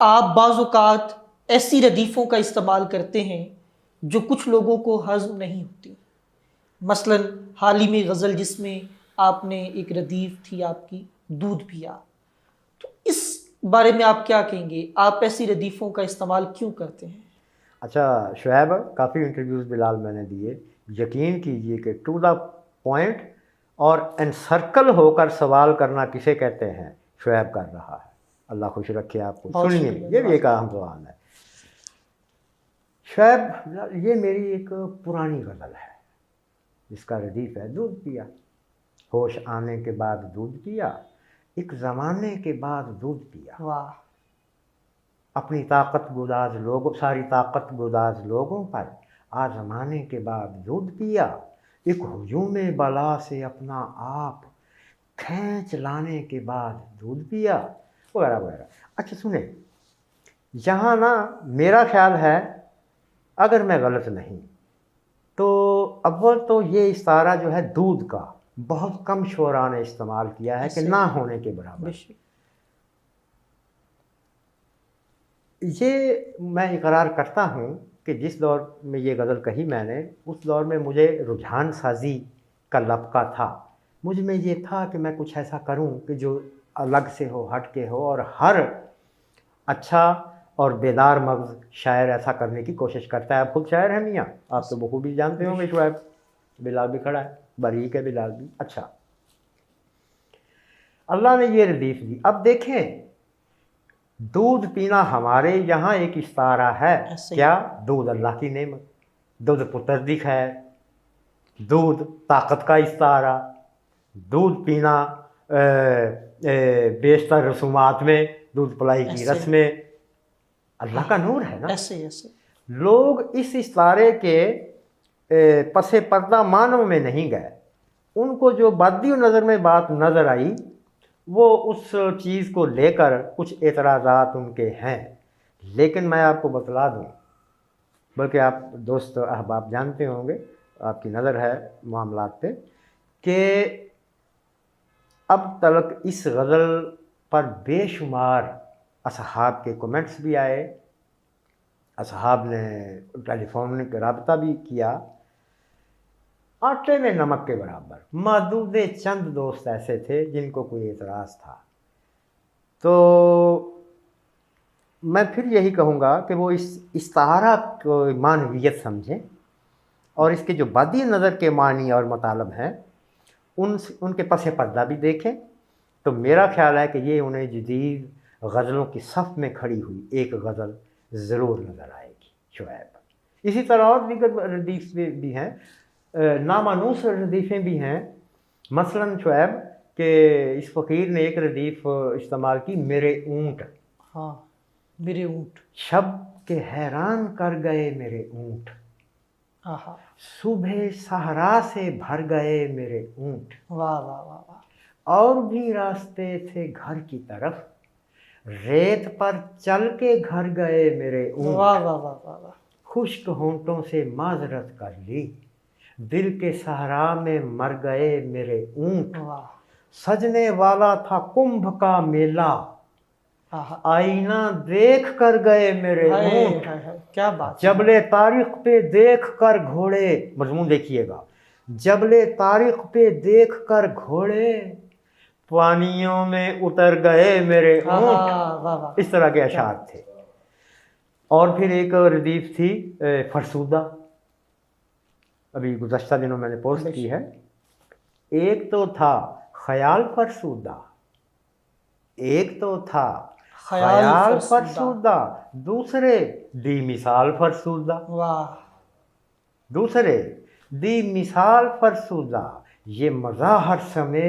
आप बाज़ औक़ात ऐसी रदीफ़ों का इस्तेमाल करते हैं जो कुछ लोगों को हज़म नहीं होती। मसलन हाल ही में गज़ल जिसमें आपने एक रदीफ़ थी आपकी दूध पिया, तो इस बारे में आप क्या कहेंगे? आप ऐसी रदीफ़ों का इस्तेमाल क्यों करते हैं? अच्छा शुएब, काफ़ी इंटरव्यूज़ बिलाल मैंने दिए। यकीन कीजिए कि टू द पॉइंट और एनसर्कल होकर सवाल करना किसे कहते हैं, शुएब कर रहा है। अल्लाह खुश रखे आपको। बहुत सुनिए, शुक्रिया, ये भी एक नवाज़िश। अहम सवाल है। शुएब, ये मेरी एक पुरानी गज़ल है जिसका रदीफ़ है दूध पिया। होश आने के बाद दूध पिया, एक ज़माने के बाद दूध पिया। वाह! अपनी ताकत गुदाज लोगों, सारी ताकत गुदाज लोगों पर आज़माने के बाद दूध पिया, एक हुजूम बला से अपना आप खींच लाने के बाद दूध पिया, वगैरह वगैरह। अच्छा सुने, यहाँ ना मेरा ख्याल है, अगर मैं गलत नहीं तो अव्वल तो ये इस्तारा जो है दूध का बहुत कम शोरा ने इस्तेमाल किया है कि ऐसे ना होने के बराबर। बेशक। ये मैं इकरार करता हूँ कि जिस दौर में ये गज़ल कही मैंने, उस दौर में मुझे रुझान साज़ी का लपका था। मुझ में ये था कि मैं कुछ ऐसा करूँ कि जो अलग से हो, हट के हो, और हर अच्छा और बेदार मग़ज़ शायर ऐसा करने की कोशिश करता है। आप खुद शायर हैं मियाँ, आप तो बखूबी जानते होंगे शुएब। बिलाल भी खड़ा है, बारीक है बिलाल भी। अच्छा, अल्लाह ने ये रदीफ़ दी। अब देखें, दूध पीना हमारे यहाँ एक इस्तारा है। ऐसे ही। क्या? दूध अल्लाह की नेमत, दूध पुत्र दी खैर, दूध ताकत का इस्तारा, दूध पीना बेशतर रसूमात में, दूध पिलाई की ऐसे रस्में, अल्लाह का नूर है ना। ऐसे ऐसे लोग इस इस्तारे के पसे पर्दा मानों में नहीं गए। उनको जो बादी नज़र में बात नज़र आई, वो उस चीज़ को लेकर कुछ एतराज़ात उनके हैं। लेकिन मैं आपको बतला दूँ, बल्कि आप दोस्त अहबाब जानते होंगे, आपकी नज़र है मामलात पे, कि अब तक इस गज़ल पर बेशुमार असहाब के कमेंट्स भी आए, असहाब ने टेलीफोनिक रब्ता भी किया। आटे में नमक के बराबर मादूदे चंद दोस्त ऐसे थे जिनको कोई एतराज़ था। तो मैं फिर यही कहूँगा कि वो इस इस्तारा को मानवियत समझें, और इसके जो बादी नज़र के मानी और मतलब हैं उनके पसे पर्दा भी देखें। तो मेरा ख्याल है कि ये उन्हें जदीद गज़लों की सफ़ में खड़ी हुई एक गज़ल ज़रूर नज़र आएगी शुएब। इसी तरह और दीगर रदीफ़ भी हैं, नामानूस रदीफ़ें भी हैं। मसलन शुएब कि इस फ़कीर ने एक रदीफ़ इस्तेमाल की, मेरे ऊँट। हाँ, मेरे ऊँट। शब के हैरान कर गए मेरे ऊँट, आहा! सुबह सहरा से भर गए मेरे ऊँट, वाह, वाह, वाह, वाह! और भी रास्ते थे घर की तरफ, रेत पर चल के घर गए मेरे वाह, ऊँट, वाह, वाह, वाह, वाह! खुश्क होंठों से माज़रत कर ली, दिल के सहरा में मर गए मेरे ऊँट, वाह! सजने वाला था कुंभ का मेला, आहा! आईना देख कर गए मेरे हाय, ऊँट, हाय, हाय! क्या बात है! जबले तारीख पे देख कर घोड़े, मजमून देखिएगा, जबले तारीख पे देख कर घोड़े, पानियों में उतर गए मेरे हाँ, ऊँट। हाँ, वाह, वाह! इस तरह के क्या अशार थे। और फिर एक रदीफ़ थी फरसूदा, अभी गुज़श्ता दिनों मैंने पोस्ट की है। एक तो था ख़याल फरसूदा, एक तो था ख़याल ख़याल फरसूदा। फरसूदा, दूसरे दी मिसाल फरसूदा, वाह! दूसरे दी मिसाल फरसूदा, ये मज़ा हर समय